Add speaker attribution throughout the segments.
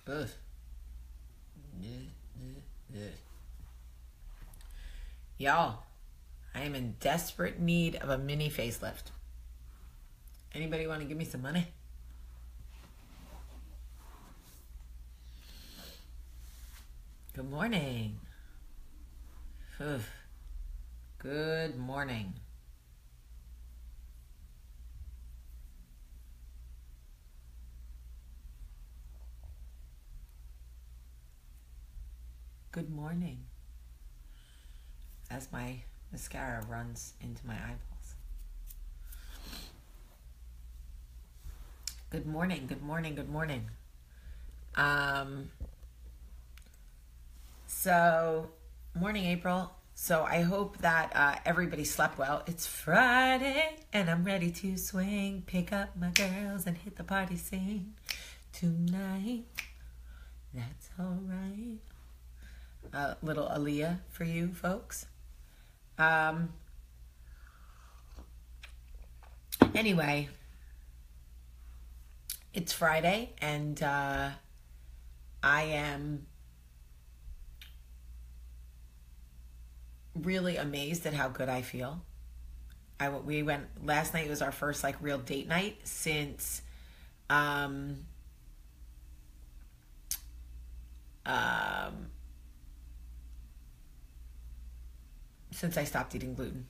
Speaker 1: Ugh. Y'all, I am in desperate need of a mini facelift. Anybody want to give me some money? Good morning. Ugh. Good morning. Good morning. As my mascara runs into my eyeballs. Good morning, good morning, good morning. Morning, April. So I hope that everybody slept well. It's Friday and I'm ready to swing. Pick up my girls and hit the party scene tonight. That's all right. Little Aaliyah for you folks. Anyway, it's Friday and I am really amazed at how good I feel. We went last night. It was our first like real date night since I stopped eating gluten.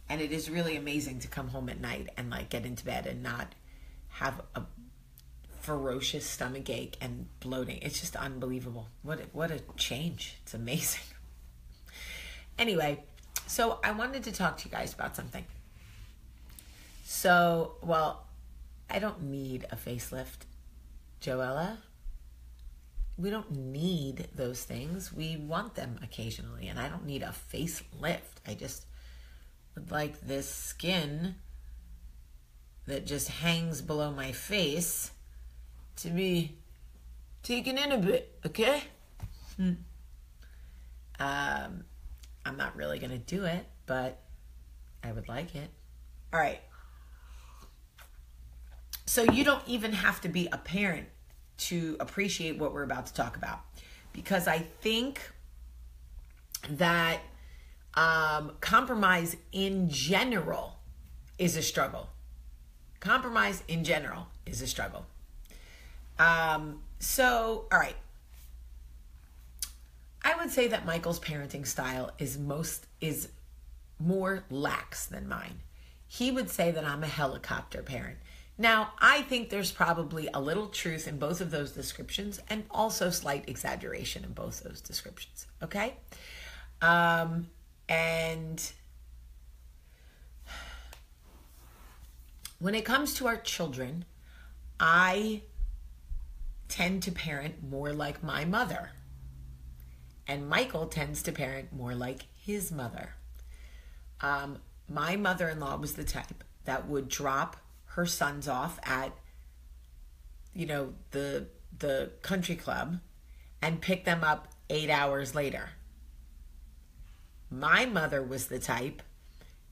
Speaker 1: And it is really amazing to come home at night and like get into bed and not have a ferocious stomach ache and bloating. It's just unbelievable. What a change. It's amazing. Anyway, so I wanted to talk to you guys about something. So, well, I don't need a facelift, Joella. We don't need those things. We want them occasionally, and I don't need a facelift. I just would like this skin that just hangs below my face to be taken in a bit, okay? I'm not really going to do it, but I would like it. All right. So you don't even have to be a parent to appreciate what we're about to talk about, because I think that compromise in general is a struggle. Compromise in general is a struggle. So, all right. I would say that Michael's parenting style is more lax than mine. He would say that I'm a helicopter parent. Now, I think there's probably a little truth in both of those descriptions and also slight exaggeration in both those descriptions, okay? And when it comes to our children, I tend to parent more like my mother. And Michael tends to parent more like his mother. My mother-in-law was the type that would drop her sons off at, the country club and pick them up 8 hours later. My mother was the type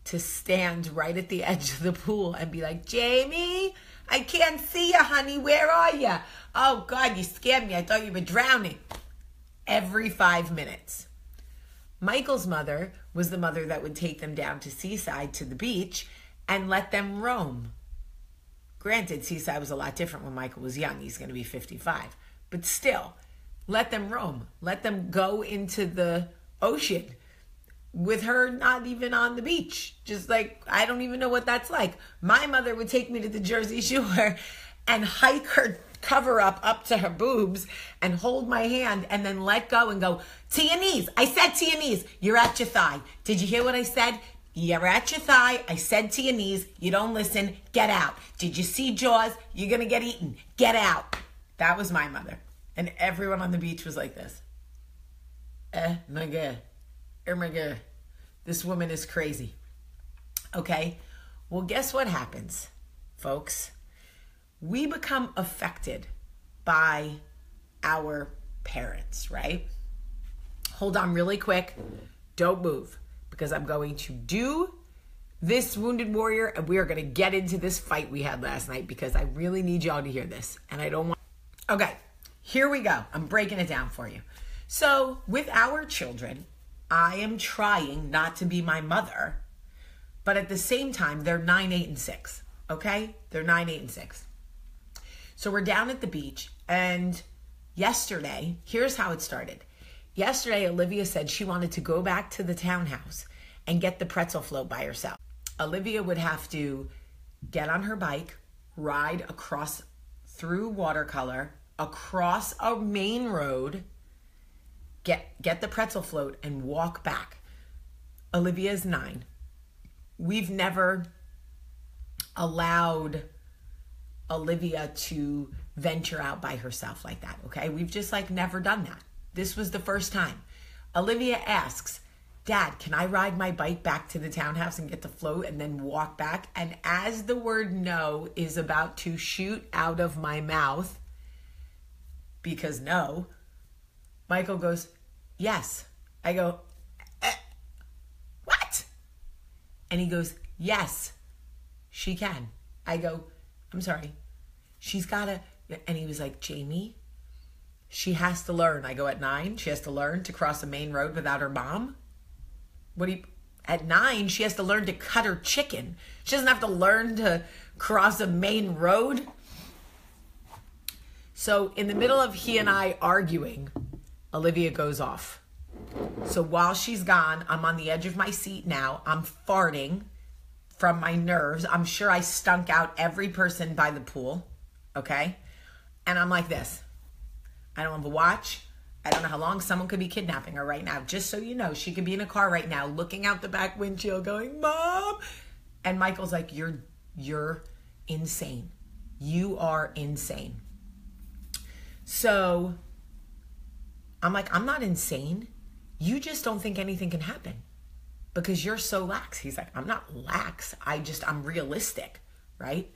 Speaker 1: to stand right at the edge of the pool and be like, Jamie, I can't see you, honey. Where are you? Oh, God, you scared me. I thought you were drowning. Every 5 minutes. Michael's mother was the mother that would take them down to Seaside to the beach and let them roam. Granted, Seaside was a lot different when Michael was young. He's going to be 55. But still, let them roam. Let them go into the ocean with her not even on the beach. Just like, I don't even know what that's like. My mother would take me to the Jersey Shore and hike her cover up to her boobs and hold my hand and then let go and go, to your knees. I said to your knees. You're at your thigh. Did you hear what I said? You're at your thigh. I said to your knees. You don't listen. Get out. Did you see Jaws? You're going to get eaten. Get out. That was my mother. And everyone on the beach was like this. My God. Oh my God. This woman is crazy. Okay? Well, guess what happens, folks? We become affected by our parents, right? Hold on really quick. Don't move, because I'm going to do this Wounded Warrior, and we are going to get into this fight we had last night, because I really need y'all to hear this, and I don't want... Okay, here we go. I'm breaking it down for you. So with our children, I am trying not to be my mother, but at the same time, they're 9, 8, and 6. Okay? They're 9, 8, and 6. So we're down at the beach, and yesterday, here's how it started. Yesterday, Olivia said she wanted to go back to the townhouse and get the pretzel float by herself. Olivia would have to get on her bike, ride across through watercolor, across a main road, get the pretzel float, and walk back. Olivia's 9. We've never allowed Olivia to venture out by herself like that, okay? We've just like never done that. This was the first time. Olivia asks, Dad, can I ride my bike back to the townhouse and get the float and then walk back? And as the word no is about to shoot out of my mouth, because no, Michael goes, yes. I go, what? And he goes, yes, she can. I go, I'm sorry. She's got to, and he was like, Jamie, she has to learn. I go, at 9, she has to learn to cross a main road without her mom? At 9, she has to learn to cut her chicken. She doesn't have to learn to cross a main road. So in the middle of he and I arguing, Olivia goes off. So while she's gone, I'm on the edge of my seat now. I'm farting from my nerves. I'm sure I stunk out every person by the pool. Okay? And I'm like this. I don't have a watch. I don't know how long someone could be kidnapping her right now. Just so you know, she could be in a car right now looking out the back windshield going, Mom! And Michael's like, you're insane. You are insane. So I'm like, I'm not insane. You just don't think anything can happen because you're so lax. He's like, I'm not lax. I'm realistic, right?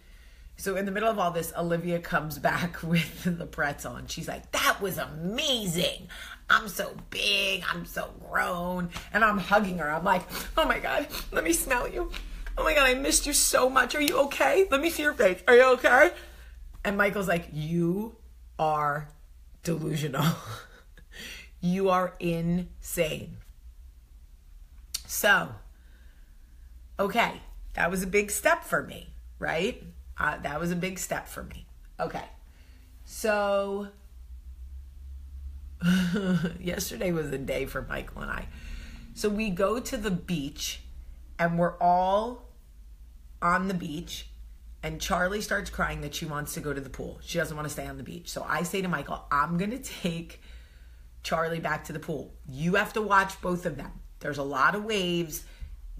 Speaker 1: So in the middle of all this, Olivia comes back with the pretzel and she's like, that was amazing. I'm so big. I'm so grown. And I'm hugging her. I'm like, oh my God, let me smell you. Oh my God, I missed you so much. Are you okay? Let me see your face. Are you okay? And Michael's like, you are delusional. You are insane. So, okay, that was a big step for me, right? That was a big step for me. Okay. So, yesterday was a day for Michael and I. So we go to the beach and we're all on the beach and Charlie starts crying that she wants to go to the pool. She doesn't want to stay on the beach. So I say to Michael, I'm going to take Charlie back to the pool. You have to watch both of them. There's a lot of waves.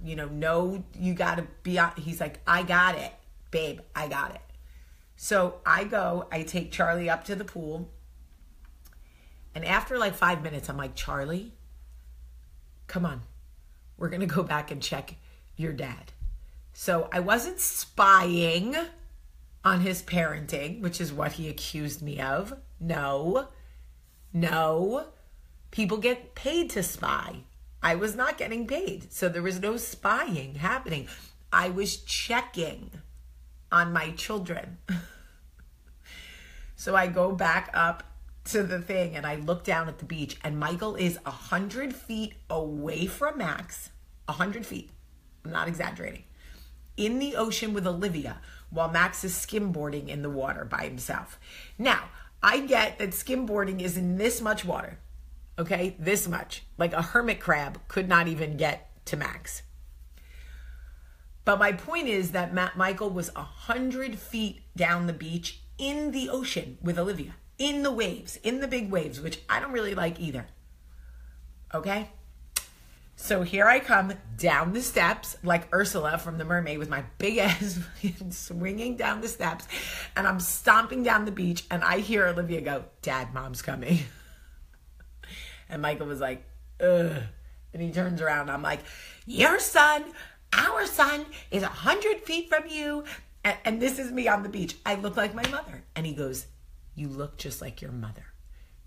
Speaker 1: You got to be on. He's like, I got it. Babe, I got it. So I take Charlie up to the pool. And after like 5 minutes, I'm like, Charlie, come on. We're going to go back and check your dad. So I wasn't spying on his parenting, which is what he accused me of. No. People get paid to spy. I was not getting paid. So there was no spying happening. I was checking on my children. So I go back up to the thing and I look down at the beach and Michael is 100 feet away from Max. 100 feet. I'm not exaggerating. In the ocean with Olivia while Max is skimboarding in the water by himself. Now, I get that skimboarding is in this much water. Okay? This much. Like a hermit crab could not even get to Max. But my point is that Michael was 100 feet down the beach in the ocean with Olivia. In the waves. In the big waves, which I don't really like either. Okay? So here I come down the steps like Ursula from The Mermaid with my big ass swinging down the steps. And I'm stomping down the beach and I hear Olivia go, Dad, Mom's coming. And Michael was like, ugh. And he turns around and I'm like, your son, our son is 100 feet from you. And this is me on the beach. I look like my mother. And he goes, you look just like your mother.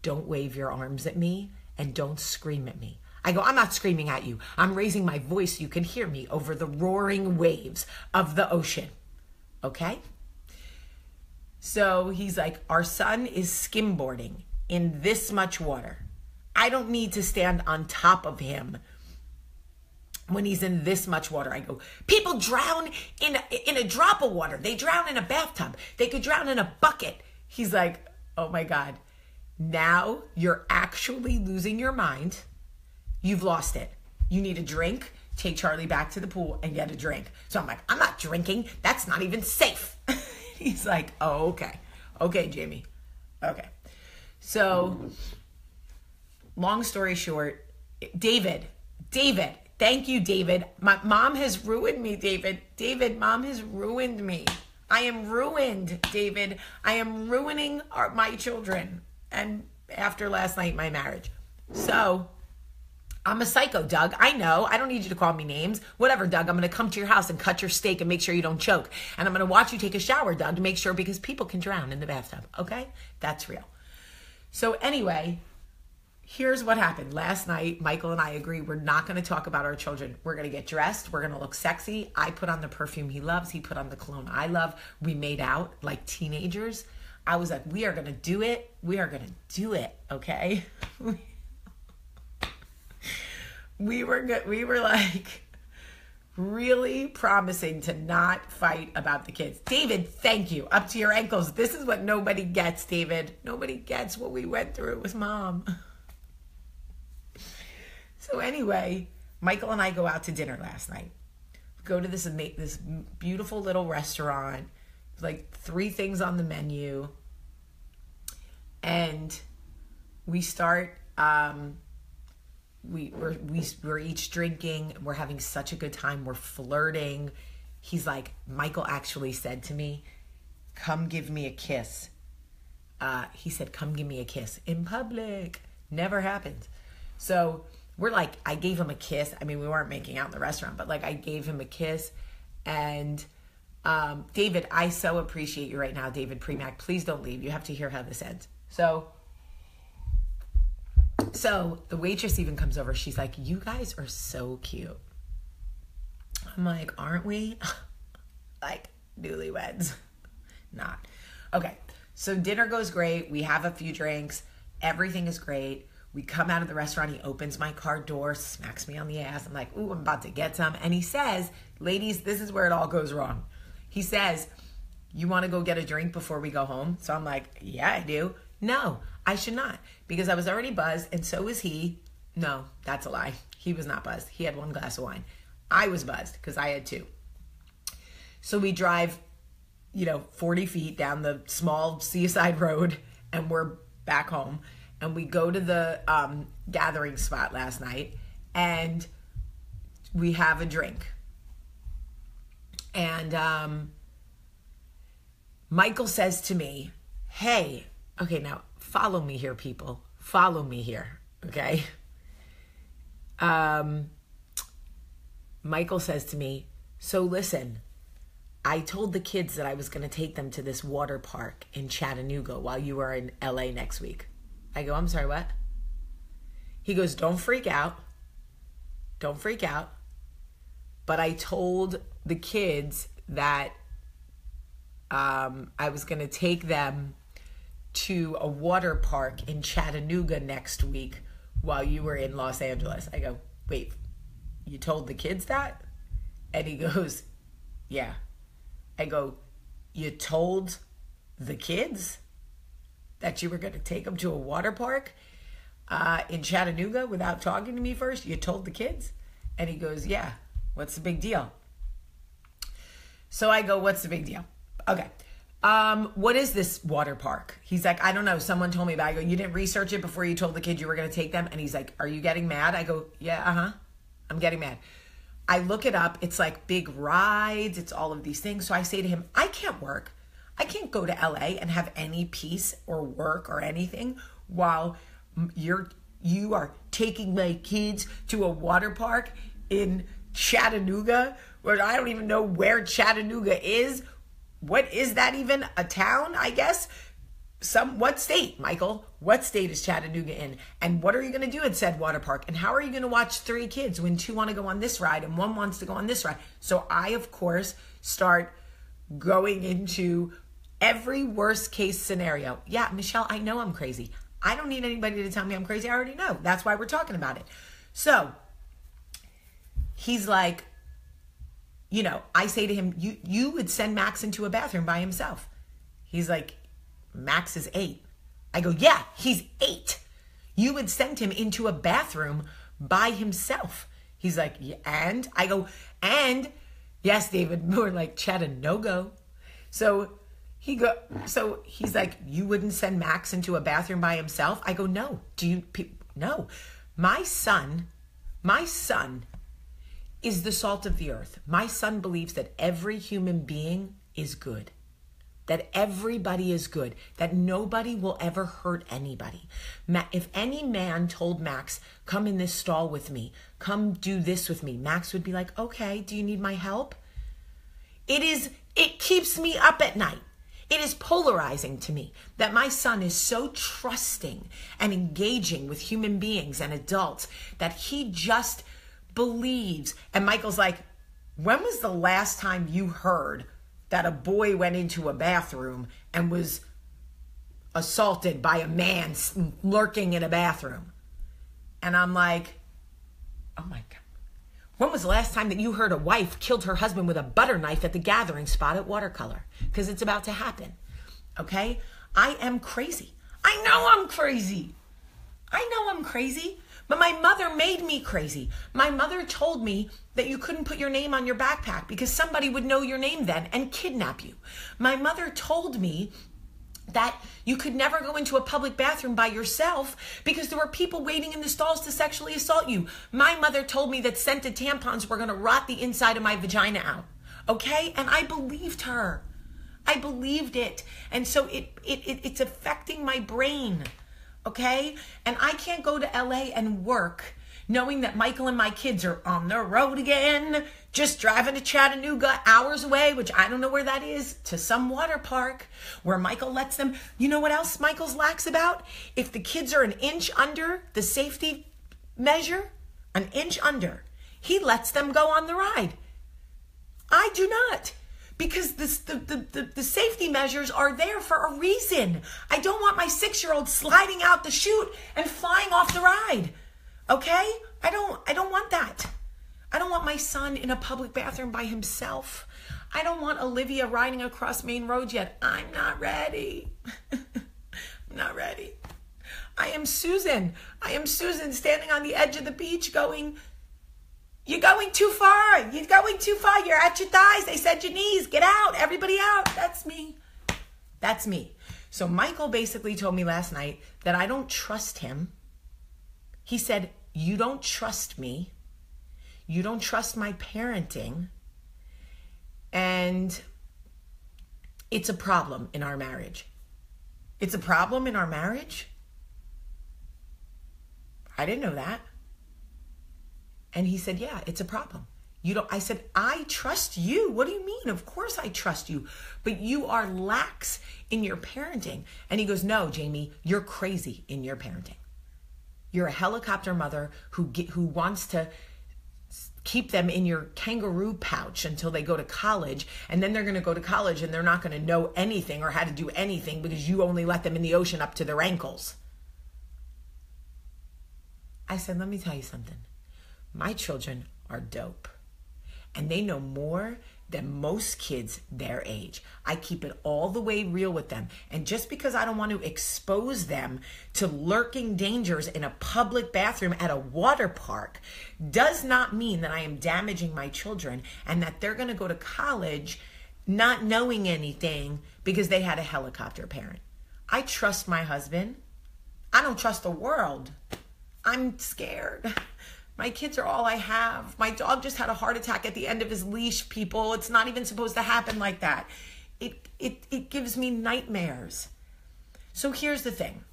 Speaker 1: Don't wave your arms at me and don't scream at me. I go, I'm not screaming at you. I'm raising my voice so you can hear me over the roaring waves of the ocean. Okay? So he's like, our son is skimboarding in this much water. I don't need to stand on top of him when he's in this much water. I go, people drown in a drop of water. They drown in a bathtub. They could drown in a bucket. He's like, oh my God, now you're actually losing your mind. You've lost it. You need a drink. Take Charlie back to the pool and get a drink. So I'm like, I'm not drinking. That's not even safe. He's like, oh, okay. Okay, Jamie. Okay. So long story short, David, thank you, David. My mom has ruined me, David. Mom has ruined me. I am ruined, David. I am ruining my children. And after last night, my marriage. So I'm a psycho, Doug. I know. I don't need you to call me names. Whatever, Doug. I'm going to come to your house and cut your steak and make sure you don't choke. And I'm going to watch you take a shower, Doug, to make sure, because people can drown in the bathtub. Okay? That's real. So anyway, here's what happened. Last night, Michael and I agree we're not going to talk about our children. We're going to get dressed. We're going to look sexy. I put on the perfume he loves. He put on the cologne I love. We made out like teenagers. I was like, we are going to do it. We are going to do it. Okay? We were like really promising to not fight about the kids. David, thank you. Up to your ankles. This is what nobody gets, David. Nobody gets what we went through with Mom. So anyway, Michael and I go out to dinner last night. Go to this beautiful little restaurant, like 3 things on the menu. And we start, we're each drinking. We're having such a good time. We're flirting. He's like, Michael actually said to me, come give me a kiss. He said, come give me a kiss in public. Never happened. So we're like, I gave him a kiss. I mean, we weren't making out in the restaurant, but like I gave him a kiss. And David, I so appreciate you right now, David Premack. Please don't leave. You have to hear how this ends. So the waitress even comes over. She's like, you guys are so cute. I'm like, aren't we? Like newlyweds. Not. Okay. So dinner goes great. We have a few drinks. Everything is great. We come out of the restaurant. He opens my car door, smacks me on the ass. I'm like, ooh, I'm about to get some. And he says, ladies, this is where it all goes wrong. He says, you want to go get a drink before we go home? So I'm like, yeah, I do. No, I should not, because I was already buzzed, and so was he. No, that's a lie. He was not buzzed. He had 1 glass of wine. I was buzzed because I had 2. So we drive, 40 feet down the small seaside road, and we're back home. And we go to the gathering spot last night, and we have a drink. And Michael says to me, hey, okay, now follow me here, people. Follow me here, okay? Michael says to me, so listen, I told the kids that I was going to take them to this water park in Chattanooga while you were in LA next week. I go, I'm sorry, what? He goes, don't freak out. Don't freak out. But I told the kids that I was going to take them to a water park in Chattanooga next week while you were in Los Angeles. I go, wait, you told the kids that? And he goes, yeah. I go, you told the kids that you were going to take them to a water park in Chattanooga without talking to me first? You told the kids? And he goes, yeah, what's the big deal? So I go, what's the big deal? Okay. What is this water park? He's like, I don't know. Someone told me about it. I go, you didn't research it before you told the kids you were going to take them? And he's like, are you getting mad? I go, yeah, I'm getting mad. I look it up. It's like big rides. It's all of these things. So I say to him, I can't work. I can't go to LA and have any peace or work or anything while you are taking my kids to a water park in Chattanooga, where I don't even know where Chattanooga is. What is that even? A town, I guess? What state, Michael? What state is Chattanooga in? And what are you going to do at said water park? And how are you going to watch 3 kids when 2 want to go on this ride and 1 wants to go on this ride? So I, of course, start going into every worst case scenario. Yeah, Michelle, I know I'm crazy. I don't need anybody to tell me I'm crazy. I already know. That's why we're talking about it. So he's like, you know, I say to him, you would send Max into a bathroom by himself. He's like, Max is 8. I go, yeah, he's 8. You would send him into a bathroom by himself. He's like, yeah, and? I go, and? Yes, David, more like Chad, a no-go. So he's like, you wouldn't send Max into a bathroom by himself? I go, no. No. My son is the salt of the earth. My son believes that every human being is good. That everybody is good. That nobody will ever hurt anybody. If any man told Max, come in this stall with me, come do this with me, Max would be like, okay, do you need my help? It keeps me up at night. It is polarizing to me that my son is so trusting and engaging with human beings and adults that he just believes. And Michael's like, when was the last time you heard that a boy went into a bathroom and was assaulted by a man lurking in a bathroom? And I'm like, oh my God. When was the last time that you heard a wife killed her husband with a butter knife at the gathering spot at Watercolor? Because it's about to happen. Okay? I am crazy. I know I'm crazy. But my mother made me crazy. My mother told me that you couldn't put your name on your backpack because somebody would know your name then and kidnap you. My mother told me that you could never go into a public bathroom by yourself because there were people waiting in the stalls to sexually assault you. My mother told me that scented tampons were going to rot the inside of my vagina out. Okay? And I believed her. I believed it. And so it's affecting my brain. Okay? And I can't go to LA and work knowing that Michael and my kids are on the road again, just driving to Chattanooga, hours away, which I don't know where that is, to some water park where Michael lets them. You know what else Michael's lax about? If the kids are an inch under the safety measure, an inch under, he lets them go on the ride. I do not. Because the safety measures are there for a reason. I don't want my 6-year-old sliding out the chute and flying off the ride. Okay? I don't want that. I don't want my son in a public bathroom by himself. I don't want Olivia riding across Main Road yet. I'm not ready. I'm not ready. I am Susan standing on the edge of the beach going, you're going too far. You're going too far. You're at your thighs. They said your knees. Get out. Everybody out. That's me. That's me. So Michael basically told me last night that I don't trust him. He said, you don't trust me. You don't trust my parenting. And it's a problem in our marriage. It's a problem in our marriage? I didn't know that. And he said, yeah, it's a problem. I said, I trust you. What do you mean? Of course I trust you. But you are lax in your parenting. And he goes, no, Jamie, you're crazy in your parenting. You're a helicopter mother who wants to keep them in your kangaroo pouch until they go to college. And then they're going to go to college and they're not going to know anything or how to do anything because you only let them in the ocean up to their ankles. I said, let me tell you something. My children are dope. And they know more than most kids their age. I keep it all the way real with them. And just because I don't want to expose them to lurking dangers in a public bathroom at a water park does not mean that I am damaging my children and that they're going to go to college not knowing anything because they had a helicopter parent. I trust my husband. I don't trust the world. I'm scared. My kids are all I have. My dog just had a heart attack at the end of his leash, people. It's not even supposed to happen like that. It gives me nightmares. So here's the thing.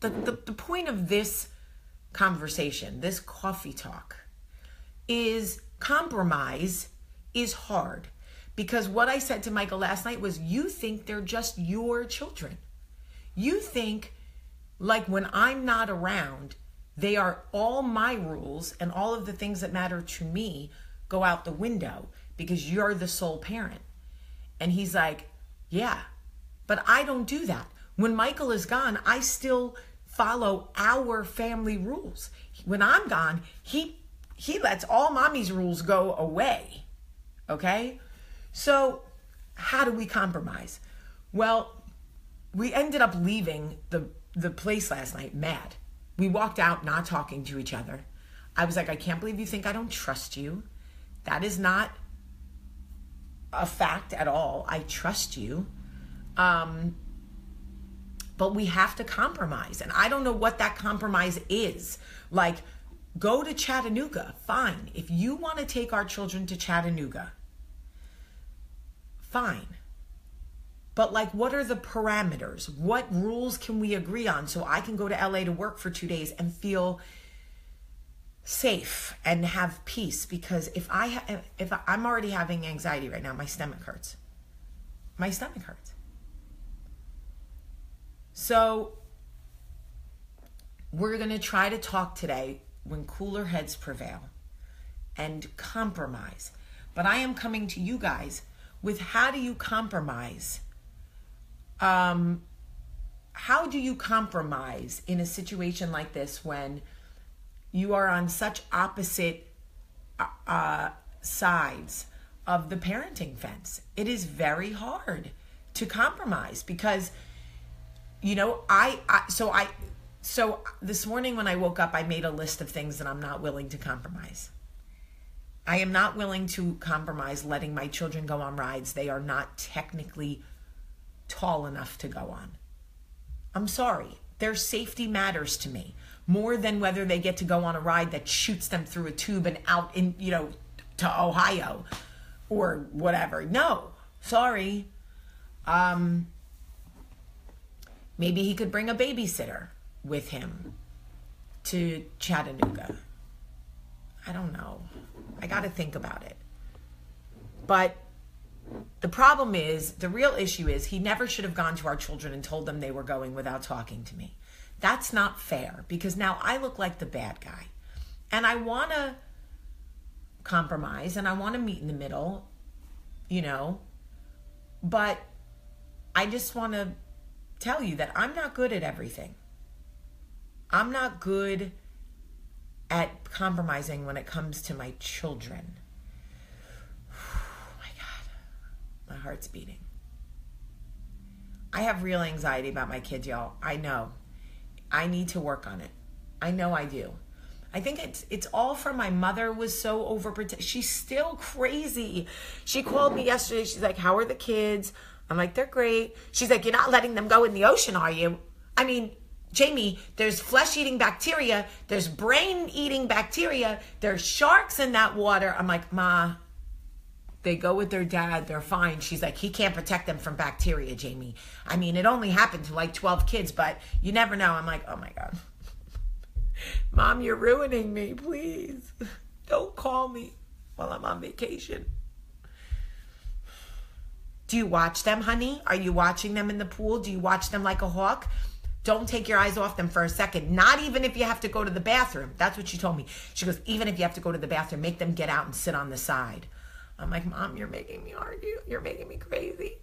Speaker 1: The point of this conversation, this coffee talk, is compromise is hard. Because what I said to Michael last night was, you think they're just your children. You think, like, when I'm not around, they are all my rules and all of the things that matter to me go out the window because you're the sole parent. And he's like, yeah, but I don't do that. When Michael is gone, I still follow our family rules. When I'm gone, he lets all mommy's rules go away. Okay? So how do we compromise? Well, we ended up leaving the place last night mad. We walked out not talking to each other. I was like, I can't believe you think I don't trust you. That is not a fact at all. I trust you. But we have to compromise. And I don't know what that compromise is. Like, go to Chattanooga. Fine. If you want to take our children to Chattanooga, fine. But like, what are the parameters? What rules can we agree on so I can go to LA to work for 2 days and feel safe and have peace? Because if I'm already having anxiety right now, my stomach hurts. My stomach hurts. So we're going to try to talk today when cooler heads prevail and compromise. But I am coming to you guys with, how do you compromise? How do you compromise in a situation like this when you are on such opposite sides of the parenting fence? It is very hard to compromise because, you know, so this morning when I woke up, I made a list of things that I'm not willing to compromise. I am not willing to compromise letting my children go on rides they are not technically tall enough to go on. I'm sorry. Their safety matters to me more than whether they get to go on a ride that shoots them through a tube and out in, you know, to Ohio or whatever. No, sorry. Maybe he could bring a babysitter with him to Chattanooga. I don't know. I got to think about it. But the problem is, the real issue is, he never should have gone to our children and told them they were going without talking to me. That's not fair, because now I look like the bad guy. And I want to compromise and I want to meet in the middle, you know. But I just want to tell you that I'm not good at everything. I'm not good at compromising when it comes to my children. My heart's beating. I have real anxiety about my kids, y'all. I know. I need to work on it. I know I do. I think it's all from my mother was so overprotective. She's still crazy. She called me yesterday. She's like, how are the kids? I'm like, they're great. She's like, you're not letting them go in the ocean, are you? I mean, Jamie, there's flesh-eating bacteria. There's brain-eating bacteria. There's sharks in that water. I'm like, Ma, they go with their dad. They're fine. She's like, he can't protect them from bacteria, Jamie. I mean, it only happened to like 12 kids, but you never know. I'm like, oh my God. Mom, you're ruining me. Please don't call me while I'm on vacation. Do you watch them, honey? Are you watching them in the pool? Do you watch them like a hawk? Don't take your eyes off them for a second. Not even if you have to go to the bathroom. That's what she told me. She goes, even if you have to go to the bathroom, make them get out and sit on the side. I'm like, Mom, you're making me argue. You're making me crazy.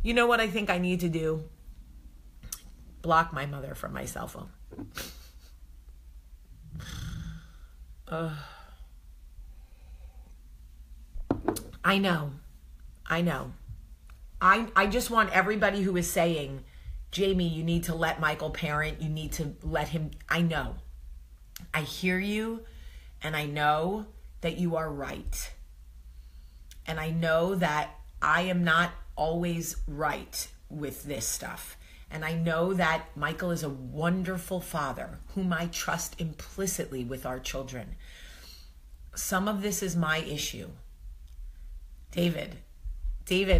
Speaker 1: You know what I think I need to do? Block my mother from my cell phone. I know. I just want everybody who is saying, Jamie, you need to let Michael parent. You need to let him. I know. I hear you, and I know that you are right. And I know that I am not always right with this stuff. And I know that Michael is a wonderful father whom I trust implicitly with our children. Some of this is my issue. David,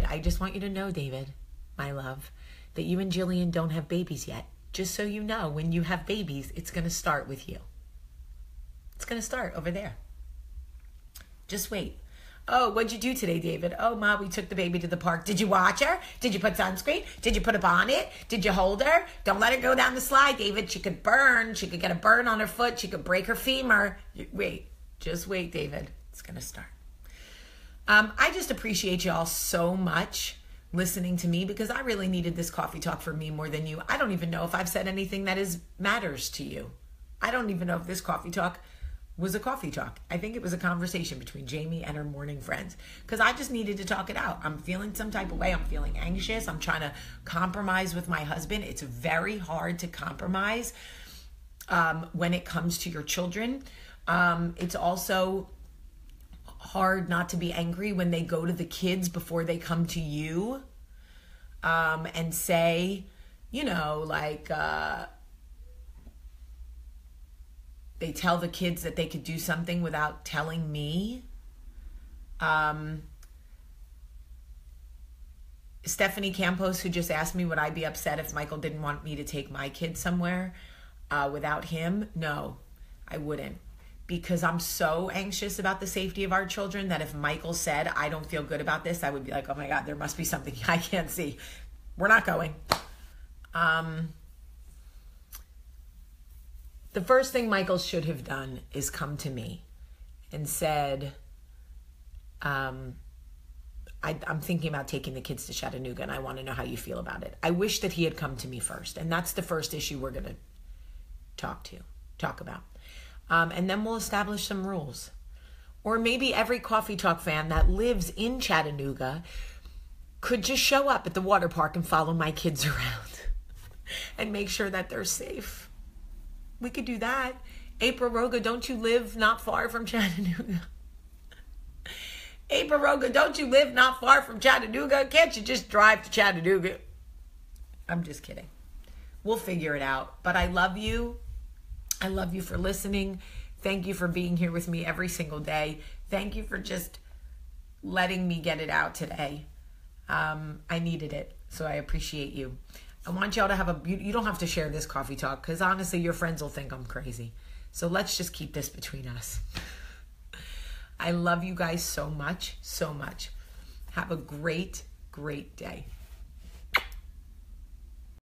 Speaker 1: I just want you to know, David, my love, that you and Jillian don't have babies yet. Just so you know, when you have babies, it's going to start with you. It's going to start over there. Just wait. Oh, what'd you do today, David? Oh, Ma, we took the baby to the park. Did you watch her? Did you put sunscreen? Did you put a bonnet? Did you hold her? Don't let her go down the slide, David. She could burn. She could get a burn on her foot. She could break her femur. Wait. Just wait, David. It's going to start. I just appreciate y'all so much listening to me, because I really needed this coffee talk for me more than you. I don't even know if I've said anything that matters to you. I don't even know if this coffee talk was a coffee talk. I think it was a conversation between Jamie and her morning friends, because I just needed to talk it out. I'm feeling some type of way. I'm feeling anxious. I'm trying to compromise with my husband. It's very hard to compromise when it comes to your children. It's also hard not to be angry when they go to the kids before they come to you, and say, they tell the kids that they could do something without telling me. Stephanie Campos, who just asked me, would I be upset if Michael didn't want me to take my kids somewhere without him? No, I wouldn't. Because I'm so anxious about the safety of our children that if Michael said, I don't feel good about this, I would be like, oh my God, there must be something I can't see. We're not going. The first thing Michael should have done is come to me and said, I'm thinking about taking the kids to Chattanooga and I want to know how you feel about it. I wish that he had come to me first. And that's the first issue we're going to talk about. And then we'll establish some rules. Or maybe every Coffee Talk fan that lives in Chattanooga could just show up at the water park and follow my kids around and make sure that they're safe. We could do that. April Roga, don't you live not far from Chattanooga? April Roga, don't you live not far from Chattanooga? Can't you just drive to Chattanooga? I'm just kidding. We'll figure it out. But I love you. I love you for listening. Thank you for being here with me every single day. Thank you for just letting me get it out today. I needed it, so I appreciate you. I want y'all to have you don't have to share this coffee talk, because honestly, your friends will think I'm crazy. So let's just keep this between us. I love you guys so much, so much. Have a great, great day.